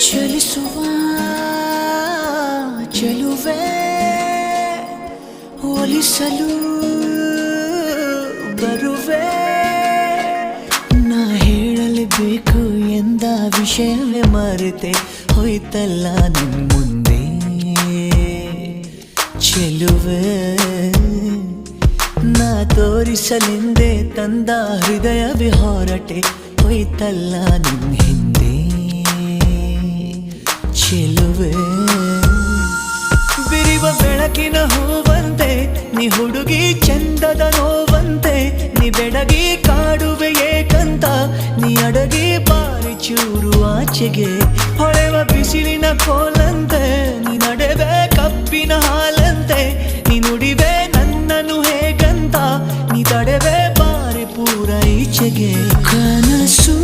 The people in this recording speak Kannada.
ಚಲಿಸುವ ಚೆಲುವೆ ಒಲಿಸಲು ಬರುವೆ. ನಾ ಹೇಳಲೇಬೇಕು ಎಂದ ವಿಷಯವೇ ಮರೆತೆ ಹೋಯ್ತಲ್ಲ ನಿನ್ ಮುಂದೆ ಚೆಲುವೆ. ನಾ ತೋರಿಸಲೆಂದೇ ತಂದ ಹೃದಯವೇ ಹೊರಟೆ ಹೋಯ್ತಲ್ಲ ನಿನ್ ಹಿಂದೆ ಚೆಲುವೆ. ಬಿರಿವ ಬೆಳಕಿನ ಹೂವಂತೆ ನೀ ಹುಡುಗಿ ಚಂದದ ನೋವಂತೆ, ನೀ ಬೆಡಗಿ ಕಾಡುವೆ ಏಕಂತ, ನೀ ಅಡಗಿ ಬಾರಿ ಚೂರು ಆಚೆಗೆ ಹೊಳೆವ ಬಿಸಿಲಿನ ಕೋಲಂತೆ, ನೀ ನಡೆವೆ ಕಪ್ಪಿನ ಹಾಲಂತೆ, ನೀ ನುಡಿವೆ ನನ್ನನ್ನು ಹೇಗಂತ, ನೀ ತಡೆವೆ ಬಾರಿ ಪೂರ ಈಚೆಗೆ. ಕನಸು